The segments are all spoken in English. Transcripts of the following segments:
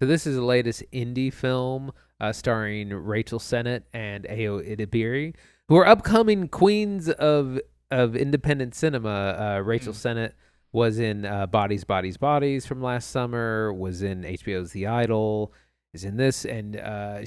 So this is the latest indie film starring Rachel Sennett and Ayo Idibiri, who are upcoming queens of independent cinema. Rachel Mm. Sennett was in Bodies, Bodies, Bodies from last summer. Was in HBO's The Idol. Is in this, and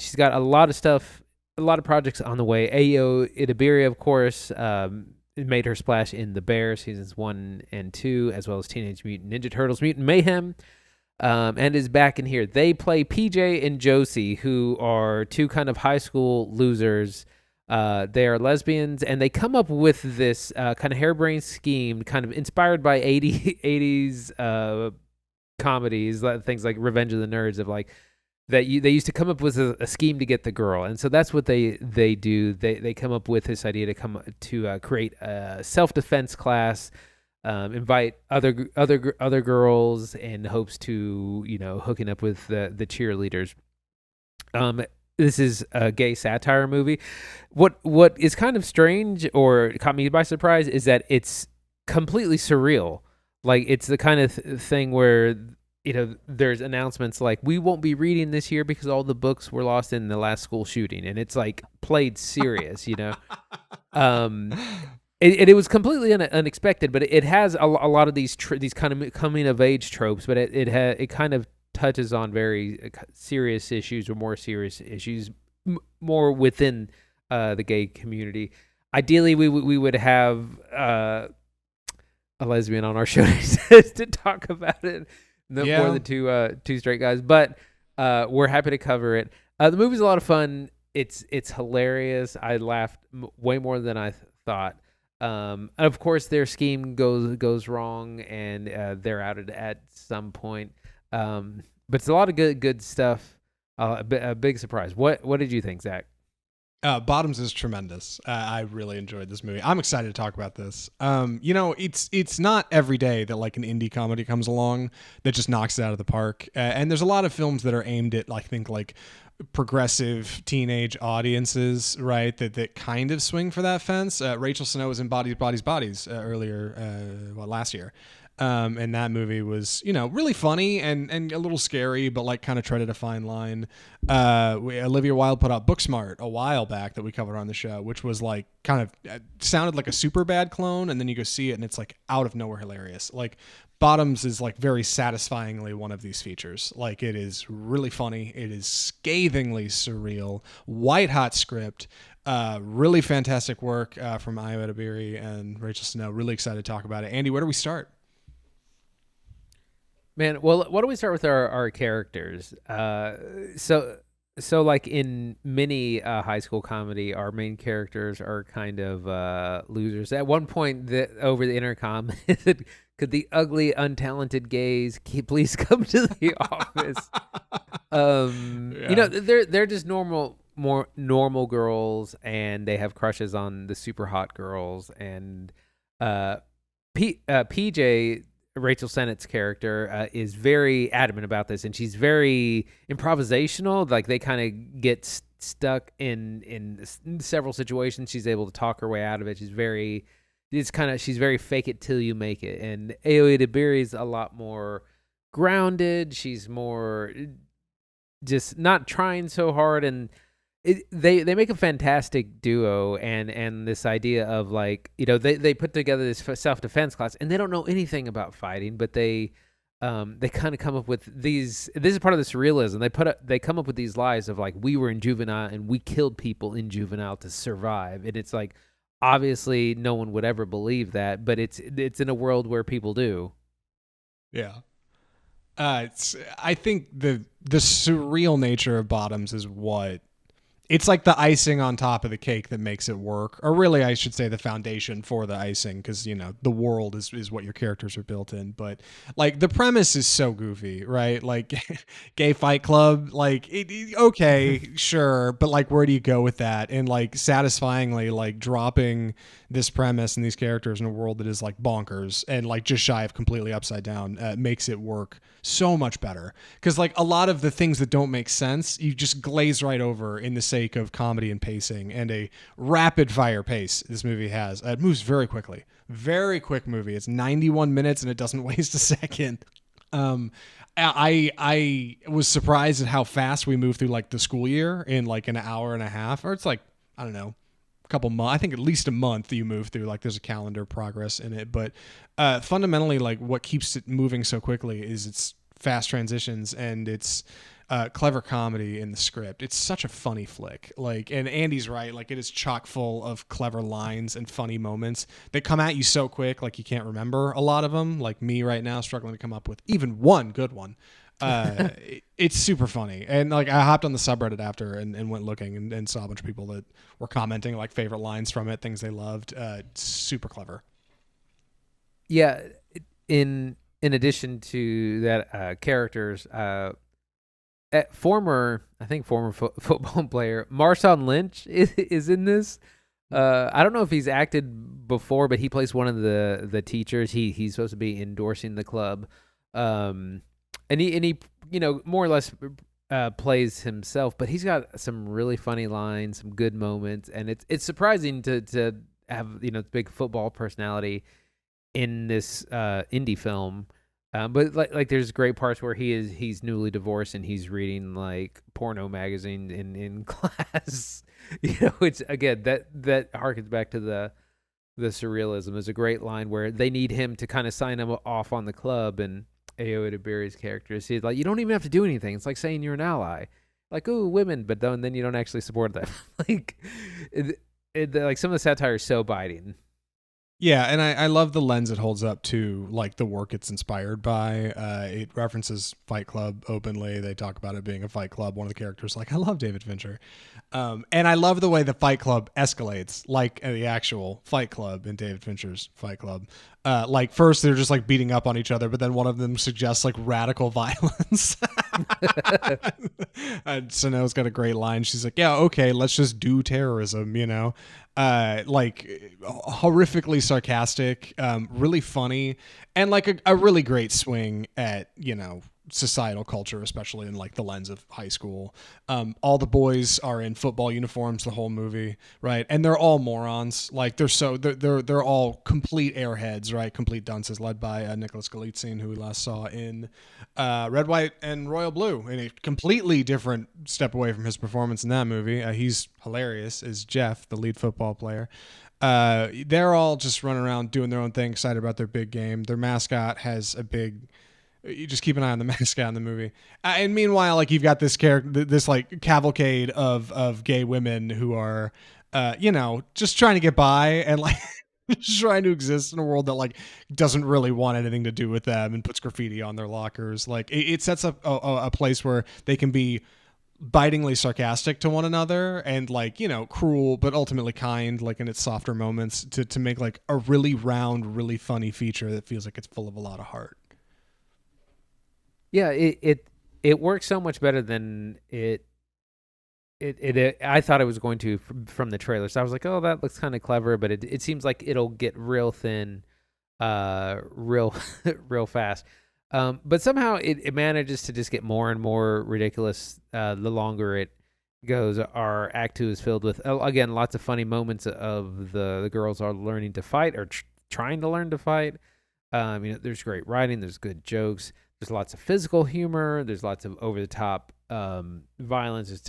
she's got a lot of stuff, a lot of projects on the way. Ayo Idibiri, of course, made her splash in The Bear seasons 1 and 2, as well as Teenage Mutant Ninja Turtles: Mutant Mayhem, and is back in here. They play PJ and Josie, who are two kind of high school losers. They are lesbians, and they come up with this kind of harebrained scheme, kind of inspired by 80s comedies, things like Revenge of the Nerds, of like they used to come up with a scheme to get the girl, and so that's what they do. They come up with this idea to create a self defense class, invite other girls in hopes to hooking up with the cheerleaders. This is a gay satire movie. What is kind of strange or caught me by surprise is that it's completely surreal. Like it's the kind of thing where there's announcements like we won't be reading this year because all the books were lost in the last school shooting, and it's like played serious. Um, it was completely unexpected, but it has a lot of these kind of coming of age tropes, but it kind of touches on very serious issues, or more serious issues, more within the gay community. Ideally, we would have a lesbian on our show to talk about it, no more Yeah. than two straight guys, but we're happy to cover it. The movie's a lot of fun. It's hilarious. I laughed way more than I thought. Of course, their scheme goes wrong, and they're outed at some point. But it's a lot of good stuff. A big surprise. What did you think, Zach? Bottoms is tremendous. I really enjoyed this movie. I'm excited to talk about this. It's not every day that like an indie comedy comes along that just knocks it out of the park. And there's a lot of films that are aimed at, I think, like progressive teenage audiences, right? That kind of swing for that fence. Rachel Snow was in Bodies, Bodies, Bodies earlier, last year. And that movie was, really funny and a little scary, but like kind of treaded a fine line. Olivia Wilde put out Booksmart a while back that we covered on the show, which was like kind of sounded like a super bad clone. And then you go see it and it's like out of nowhere hilarious. Like Bottoms is like very satisfyingly one of these features. Like it is really funny. It is scathingly surreal, white hot script. Really fantastic work from Ayo Edebiri and Rachel Snow. Really excited to talk about it. Andy, where do we start? Man, well, why don't we start with our characters? So like in many high school comedy, our main characters are kind of losers. At one point, over the intercom, could the ugly, untalented gays please come to the office? Yeah. They're just more normal girls, and they have crushes on the super hot girls. And uh, PJ, Rachel Sennett's character, is very adamant about this, and she's very improvisational. Like they kind of get stuck in several situations. She's able to talk her way out of it. She's very fake it till you make it. And Aoi Debiri is a lot more grounded. She's more just not trying so hard, and they make a fantastic duo. And this idea of like they put together this self-defense class, and they don't know anything about fighting, but they kind of come up with these. This is part of the surrealism. They come up with these lies of like, we were in juvenile and we killed people in juvenile to survive, and it's like obviously no one would ever believe that, but it's in a world where people do. Yeah. I think the surreal nature of Bottoms is what it's like the icing on top of the cake that makes it work. Or really, I should say the foundation for the icing, because, the world is what your characters are built in. But like the premise is so goofy, right? Like gay fight club, like okay, sure. But like, where do you go with that? And like satisfyingly like dropping this premise and these characters in a world that is like bonkers and like just shy of completely upside down makes it work so much better. Because like a lot of the things that don't make sense, you just glaze right over in the sake of comedy and pacing and a rapid fire pace this movie has. It moves very quickly. Very quick movie. It's 91 minutes and it doesn't waste a second. I was surprised at how fast we moved through like the school year in like an hour and a half, or it's like, I don't know, a couple months. I think at least a month you move through. Like there's a calendar progress in it, but fundamentally, like what keeps it moving so quickly is its fast transitions and its clever comedy in the script. It's such a funny flick. Like, and Andy's right. Like, it is chock full of clever lines and funny moments that come at you so quick, like you can't remember a lot of them. Like me right now, struggling to come up with even one good one. It's super funny. And like, I hopped on the subreddit after and went looking and saw a bunch of people that were commenting like favorite lines from it, things they loved. Super clever. Yeah, in addition to that, characters, I think former football player Marshawn Lynch is in this. I don't know if he's acted before, but he plays one of the teachers. He's supposed to be endorsing the club, and he more or less plays himself. But he's got some really funny lines, some good moments, and it's surprising to have big football personality in this indie film. But like there's great parts where he's newly divorced and he's reading like porno magazine in class. It's again that harkens back to the surrealism. There's a great line where they need him to kind of sign him off on the club, and Ayo Edebiri's character is he's like, you don't even have to do anything. It's like saying you're an ally. Like, ooh, women, but then you don't actually support them. Like, like some of the satire is so biting. Yeah, and I love the lens it holds up to, like the work it's inspired by. It references Fight Club openly. They talk about it being a Fight Club. One of the characters like, I love David Fincher. And I love the way the Fight Club escalates, like the actual Fight Club in David Fincher's Fight Club. Like first they're just like beating up on each other, but then one of them suggests like radical violence. And Sano's got a great line. She's like, yeah, okay, let's just do terrorism, like horrifically sarcastic, really funny, and like a really great swing at, societal culture, especially in like the lens of high school. All the boys are in football uniforms the whole movie, right? And they're all morons. Like they're all complete airheads, right? Complete dunces, led by Nicholas Galitzine, who we last saw in Red, White, and Royal Blue, in a completely different step away from his performance in that movie. He's hilarious as Jeff, the lead football player. They're all just running around doing their own thing, excited about their big game. Their mascot has a big. You just keep an eye on the mascot in the movie. And meanwhile, like you've got this character, this like cavalcade of gay women who are, just trying to get by and like just trying to exist in a world that like doesn't really want anything to do with them and puts graffiti on their lockers. Like it sets up a place where they can be bitingly sarcastic to one another and like, cruel, but ultimately kind, like in its softer moments to make like a really round, really funny feature that feels like it's full of a lot of heart. Yeah, it works so much better than it I thought it was going to from the trailer. So I was like, oh, that looks kind of clever, but it seems like it'll get real thin, real real fast. But somehow it manages to just get more and more ridiculous the longer it goes. Our act 2 is filled with again lots of funny moments of the girls are learning to fight or trying to learn to fight. There's great writing, there's good jokes. There's lots of physical humor. There's lots of over-the-top violence.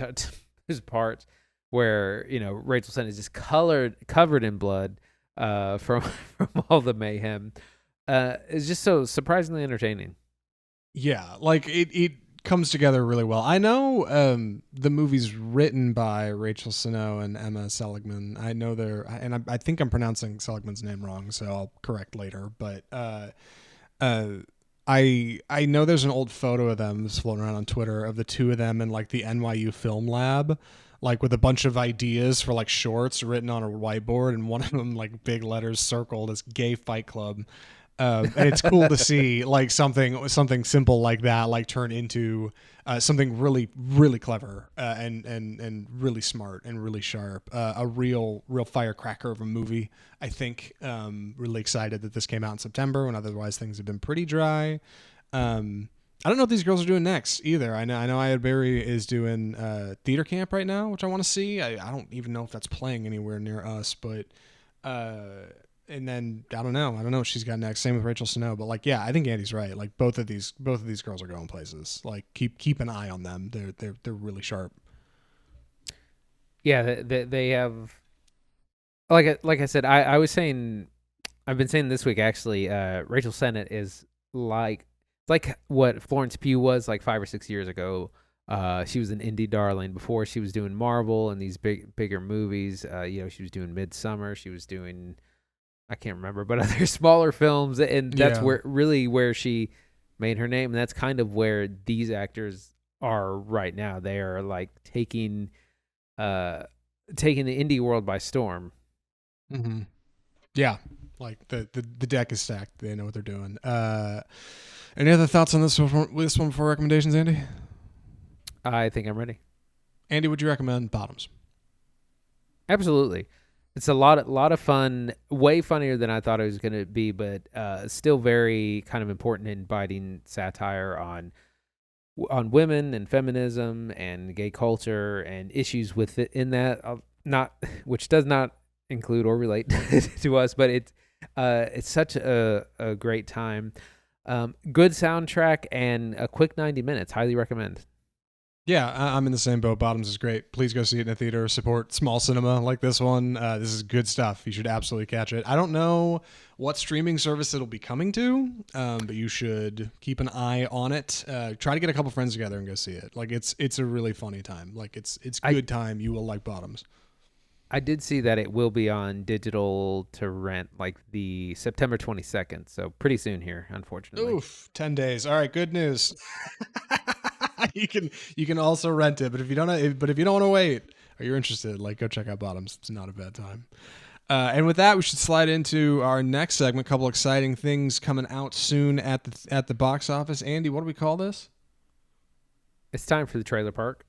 There's parts where Rachel Sennett is just covered in blood from all the mayhem. It's just so surprisingly entertaining. Yeah, like it comes together really well. I know the movie's written by Rachel Sennett and Emma Seligman. I know and I think I'm pronouncing Seligman's name wrong, so I'll correct later. But I know there's an old photo of them that's floating around on Twitter of the two of them in like the NYU film lab, like with a bunch of ideas for like shorts written on a whiteboard, and one of them like big letters circled as Gay Fight Club. And it's cool to see like something simple like that like turn into something really really clever and really smart and really sharp. A real firecracker of a movie. I think really excited that this came out in September when otherwise things have been pretty dry. I don't know what these girls are doing next either. I know Ayadberry is doing theater camp right now, which I want to see. I don't even know if that's playing anywhere near us, but And then I don't know what she's got next. Same with Rachel Snow, but like, yeah, I think Andy's right. Like both of these girls are going places. Like keep an eye on them. They're really sharp. Yeah, they have like I said. I was saying I've been saying this week actually. Rachel Sennett is like what Florence Pugh was like 5 or 6 years ago. She was an indie darling before she was doing Marvel and these bigger movies. She was doing Midsummer. She was doing I can't remember, but other smaller films, and that's Yeah. where she made her name, and that's kind of where these actors are right now. They are like uh taking the indie world by storm. Mm-hmm. Yeah. Like the deck is stacked. They know what they're doing. Any other thoughts on this one before recommendations, Andy? I think I'm ready. Andy, would you recommend Bottoms? Absolutely. It's a lot of fun, way funnier than I thought it was going to be, but still very kind of important and biting satire on women and feminism and gay culture and issues with it in that not which does not include or relate to us, but it's such a great time. Good soundtrack and a quick 90 minutes. Highly recommend. Yeah, I'm in the same boat. Bottoms is great. Please go see it in a theater. Support small cinema like this one. This is good stuff. You should absolutely catch it. I don't know what streaming service it'll be coming to, but you should keep an eye on it. Try to get a couple friends together and go see it. Like it's a really funny time. Like it's good time. You will like Bottoms. I did see that it will be on digital to rent like the September 22nd, so pretty soon here, unfortunately. Oof, 10 days. All right, good news. you can also rent it, but if you don't want to wait or you're interested, like go check out Bottoms. It's not a bad time. And with that, we should slide into our next segment. A couple exciting things coming out soon at the box office. Andy, what do we call this? It's time for the trailer park.